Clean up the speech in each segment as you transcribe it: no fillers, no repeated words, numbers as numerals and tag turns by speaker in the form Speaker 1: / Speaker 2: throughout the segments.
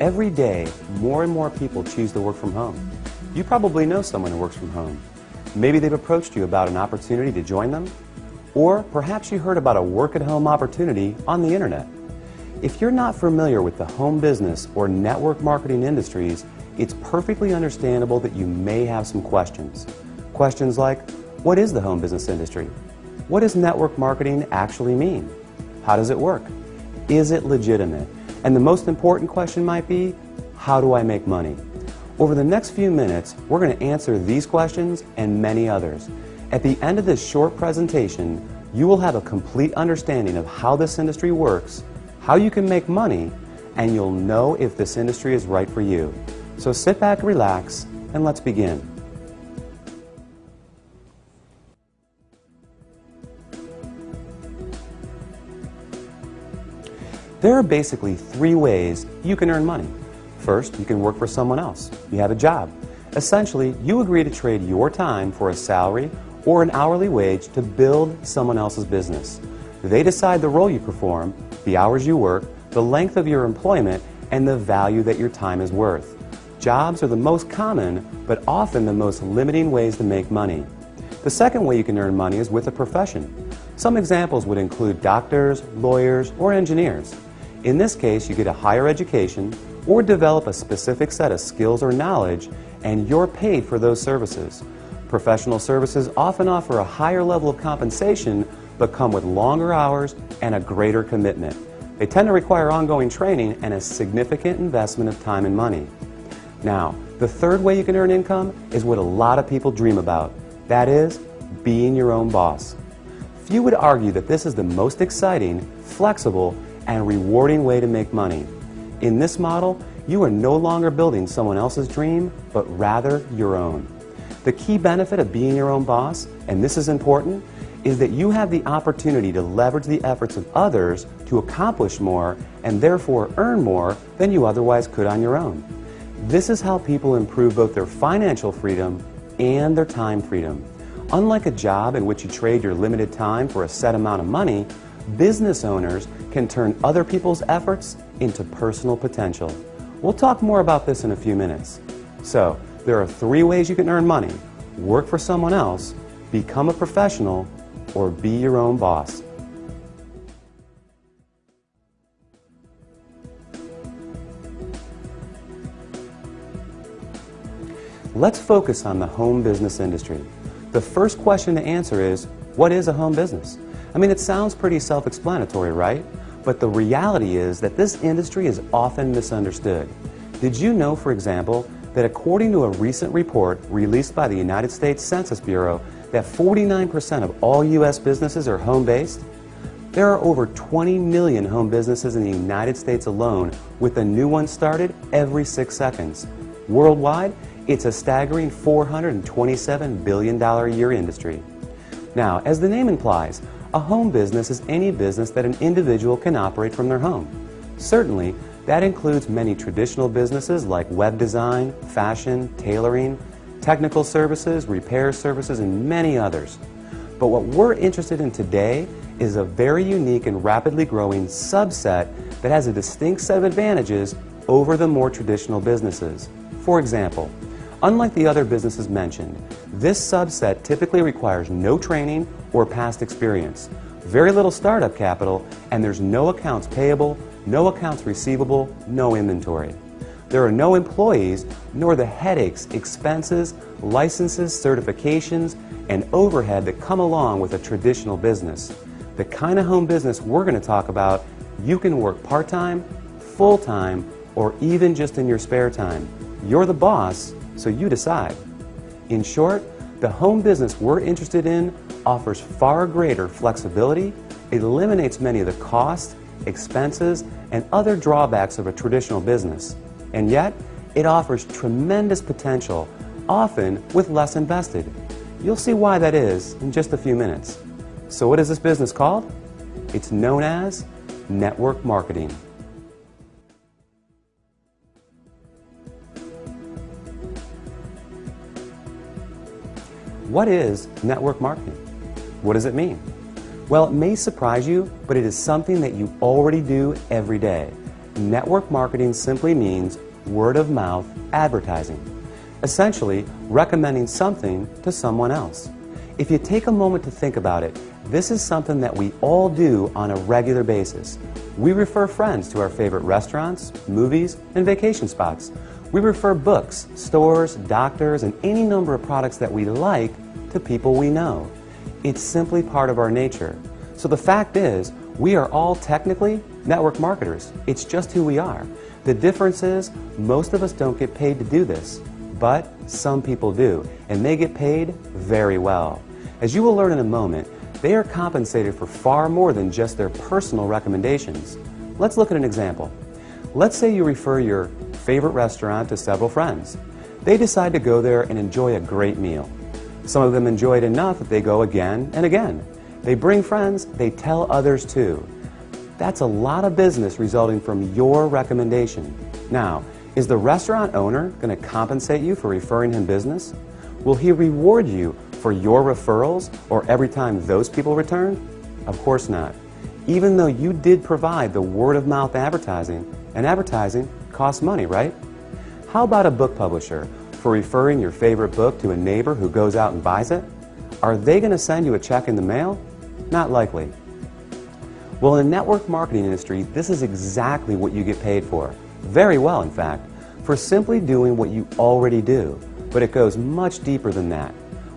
Speaker 1: Every day, more and more people choose to work from home. You probably know someone who works from home. Maybe they've approached you about an opportunity to join them, or perhaps you heard about a work-at-home opportunity on the internet. If you're not familiar with the home business or network marketing industries, it's perfectly understandable that you may have some questions. Questions like, what is the home business industry? What does network marketing actually mean? How does it work? Is it legitimate? And the most important question might be, how do I make money? Over the next few minutes, we're going to answer these questions and many others. At the end of this short presentation, you will have a complete understanding of how this industry works, how you can make money, and you'll know if this industry is right for you. So sit back, relax, and let's begin. There are basically three ways you can earn money. First, you can work for someone else. You have a job. Essentially, you agree to trade your time for a salary or an hourly wage to build someone else's business. They decide the role you perform, the hours you work, the length of your employment, and the value that your time is worth. Jobs are the most common, but often the most limiting ways to make money. The second way you can earn money is with a profession. Some examples would include doctors, lawyers, or engineers. In this case, you get a higher education or develop a specific set of skills or knowledge, and you're paid for those services. Professional services often offer a higher level of compensation, but come with longer hours and a greater commitment. They tend to require ongoing training and a significant investment of time and money. Now, the third way you can earn income is what a lot of people dream about. That is, being your own boss. Few would argue that this is the most exciting, flexible, and rewarding way to make money. In this model, you are no longer building someone else's dream, but rather your own. The key benefit of being your own boss, and this is important, is that you have the opportunity to leverage the efforts of others to accomplish more and therefore earn more than you otherwise could on your own. This is how people improve both their financial freedom and their time freedom. Unlike a job in which you trade your limited time for a set amount of money, business owners can turn other people's efforts into personal potential. We'll talk more about this in a few minutes. So, there are three ways you can earn money: work for someone else, become a professional, or be your own boss. Let's focus on the home business industry. The first question to answer is, what is a home business? I mean, it sounds pretty self-explanatory, right? But the reality is that this industry is often misunderstood. Did you know, for example, that according to a recent report released by the United States Census Bureau, that 49% of all U.S. businesses are home-based? There are over 20 million home businesses in the United States alone, with a new one started every 6 seconds. Worldwide, it's a staggering $427 billion a year industry. Now, as the name implies, a home business is any business that an individual can operate from their home. Certainly, that includes many traditional businesses like web design, fashion, tailoring, technical services, repair services, and many others. But what we're interested in today is a very unique and rapidly growing subset that has a distinct set of advantages over the more traditional businesses. For example, unlike the other businesses mentioned, this subset typically requires no training or past experience, very little startup capital, and there's no accounts payable, no accounts receivable, no inventory. There are no employees, nor the headaches, expenses, licenses, certifications, and overhead that come along with a traditional business. The kind of home business we're going to talk about, you can work part-time, full-time, or even just in your spare time. You're the boss, so you decide. In short, the home business we're interested in offers far greater flexibility, eliminates many of the costs, expenses, and other drawbacks of a traditional business. And yet, it offers tremendous potential, often with less invested. You'll see why that is in just a few minutes. So what is this business called? It's known as network marketing. What is network marketing? What does it mean? Well, it may surprise you, but it is something that you already do every day. network marketing simply means word-of-mouth advertising, essentially recommending something to someone else. If you take a moment to think about it, this is something that we all do on a regular basis. We refer friends to our favorite restaurants, movies, and vacation spots. We refer books, stores, doctors, and any number of products that we like to people we know. It's simply part of our nature. So the fact is, we are all technically network marketers. It's just who we are. The difference is, most of us don't get paid to do this, but some people do, and they get paid very well. As you will learn in a moment, they are compensated for far more than just their personal recommendations. Let's look at an example. Let's say you refer your favorite restaurant to several friends. They decide to go there and enjoy a great meal. Some of them enjoy it enough that they go again and again. They bring friends, they tell others too. That's a lot of business resulting from your recommendation. Now, is the restaurant owner going to compensate you for referring him business? Will he reward you for your referrals or every time those people return? Of course not. Even though you did provide the word-of-mouth advertising, and advertising costs money, right? How about a book publisher for referring your favorite book to a neighbor who goes out and buys it? Are they going to send you a check in the mail? Not likely. Well, in the network marketing industry, this is exactly what you get paid for. Very well, in fact, for simply doing what you already do. But it goes much deeper than that.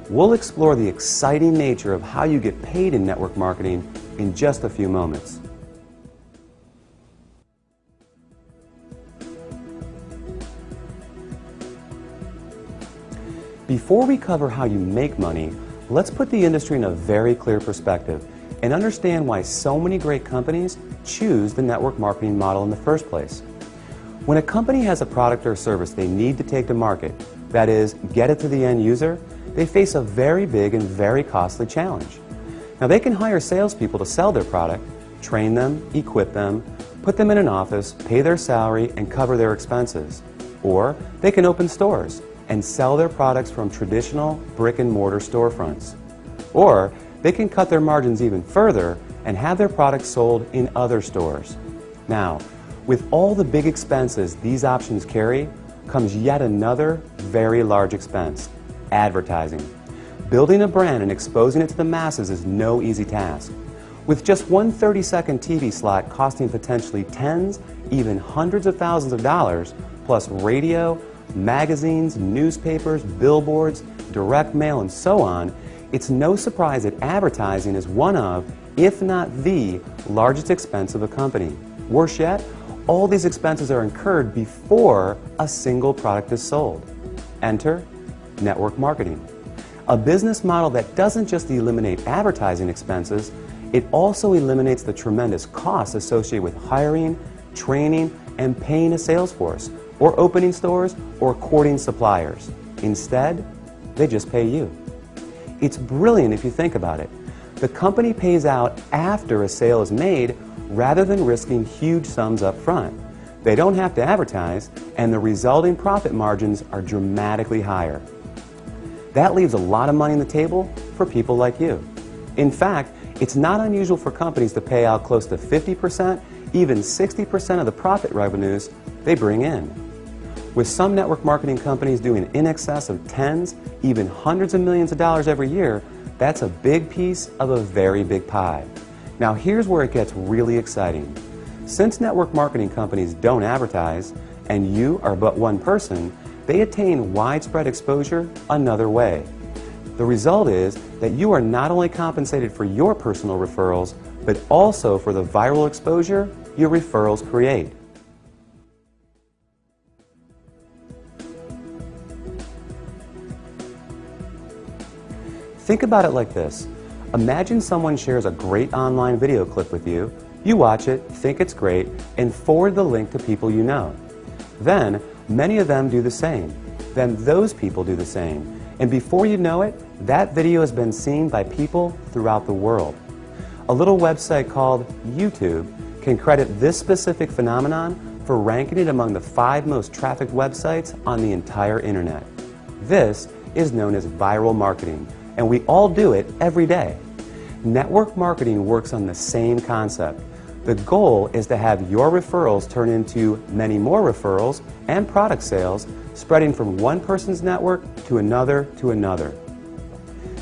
Speaker 1: We'll explore the exciting nature of how you get paid in network marketing in just a few moments. Before we cover how you make money, let's put the industry in a very clear perspective and understand why so many great companies choose the network marketing model in the first place. When a company has a product or service they need to take to market, that is, get it to the end user, they face a very big and very costly challenge. Now, they can hire salespeople to sell their product, train them, equip them, put them in an office, pay their salary, and cover their expenses. Or they can open stores and sell their products from traditional brick-and-mortar storefronts. Or they can cut their margins even further and have their products sold in other stores. Now, with all the big expenses these options carry, comes yet another very large expense: advertising. Building a brand and exposing it to the masses is no easy task. With just one 30-second TV slot costing potentially tens, even hundreds of thousands of dollars, plus radio, magazines, newspapers, billboards, direct mail, and so on, it's no surprise that advertising is one of, if not the, largest expense of a company. Worse yet, all these expenses are incurred before a single product is sold. Enter network marketing. A business model that doesn't just eliminate advertising expenses, it also eliminates the tremendous costs associated with hiring, training, and paying a sales force, or opening stores, or courting suppliers. Instead, they just pay you. It's brilliant if you think about it. The company pays out after a sale is made rather than risking huge sums up front. They don't have to advertise, and the resulting profit margins are dramatically higher. That leaves a lot of money on the table for people like you. In fact, it's not unusual for companies to pay out close to 50%, even 60% of the profit revenues they bring in. With some network marketing companies doing in excess of tens, even hundreds of millions of dollars every year, that's a big piece of a very big pie. Now here's where it gets really exciting. Since network marketing companies don't advertise, and you are but one person, they attain widespread exposure another way. The result is that you are not only compensated for your personal referrals, but also for the viral exposure your referrals create. Think about it like this. Imagine someone shares a great online video clip with you. You watch it, think it's great, and forward the link to people you know. Then, many of them do the same. Then those people do the same. And before you know it, that video has been seen by people throughout the world. A little website called YouTube can credit this specific phenomenon for ranking it among the 5 most trafficked websites on the entire internet. This is known as viral marketing, and we all do it every day. Network marketing works on the same concept. The goal is to have your referrals turn into many more referrals and product sales, spreading from one person's network to another to another.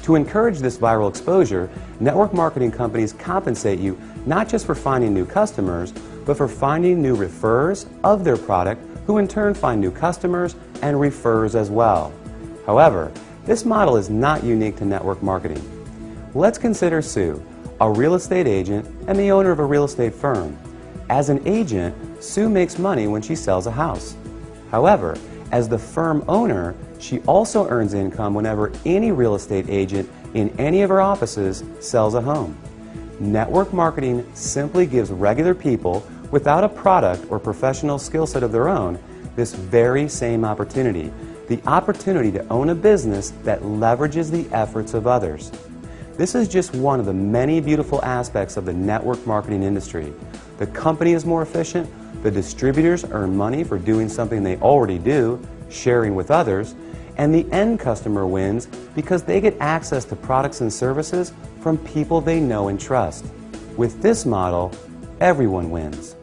Speaker 1: To encourage this viral exposure, network marketing companies compensate you not just for finding new customers, but for finding new referrers of their product, who in turn find new customers and referrers as well. However, this model is not unique to network marketing. Let's consider Sue, a real estate agent and the owner of a real estate firm. As an agent, Sue makes money when she sells a house. However, as the firm owner, she also earns income whenever any real estate agent in any of her offices sells a home. Network marketing simply gives regular people without a product or professional skill set of their own this very same opportunity, the opportunity to own a business that leverages the efforts of others. This is just one of the many beautiful aspects of the network marketing industry. The company is more efficient, the distributors earn money for doing something they already do, sharing with others, and the end customer wins because they get access to products and services from people they know and trust. With this model, everyone wins.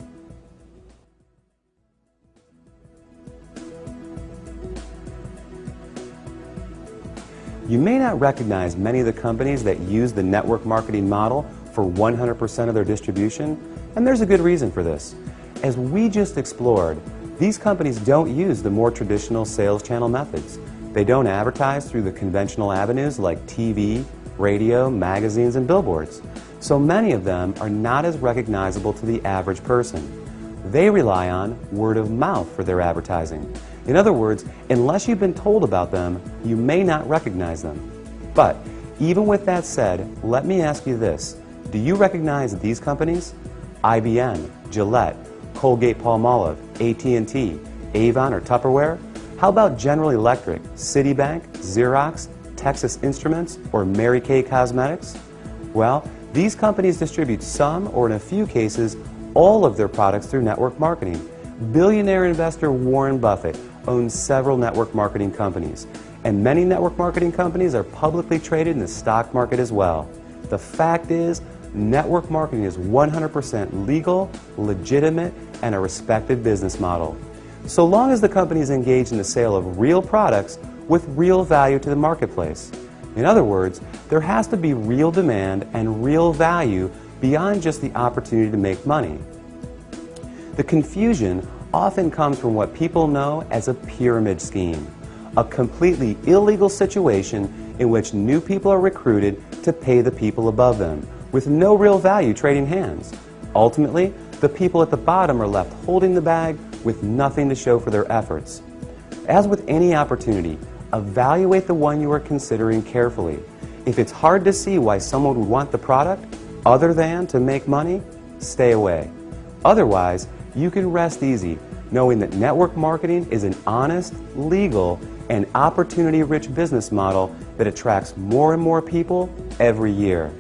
Speaker 1: You may not recognize many of the companies that use the network marketing model for 100% of their distribution, and there's a good reason for this. As we just explored, these companies don't use the more traditional sales channel methods. They don't advertise through the conventional avenues like TV, radio, magazines, and billboards. So many of them are not as recognizable to the average person. They rely on word of mouth for their advertising. In other words, unless you've been told about them, you may not recognize them. But even with that said, let me ask you this. Do you recognize these companies? IBM, Gillette, Colgate-Palmolive, AT&T, Avon, or Tupperware? How about General Electric, Citibank, Xerox, Texas Instruments, or Mary Kay Cosmetics? Well, these companies distribute some, or in a few cases, all of their products through network marketing. Billionaire investor Warren Buffett owns several network marketing companies, and many network marketing companies are publicly traded in the stock market as well. The fact is, network marketing is 100% legal, legitimate, and a respected business model. So long as the company is engaged in the sale of real products with real value to the marketplace. In other words, there has to be real demand and real value beyond just the opportunity to make money. The confusion often comes from what people know as a pyramid scheme, a completely illegal situation in which new people are recruited to pay the people above them, with no real value trading hands. Ultimately, the people at the bottom are left holding the bag with nothing to show for their efforts. As with any opportunity, evaluate the one you are considering carefully. If it's hard to see why someone would want the product other than to make money, stay away. Otherwise, you can rest easy knowing that network marketing is an honest, legal, and opportunity-rich business model that attracts more and more people every year.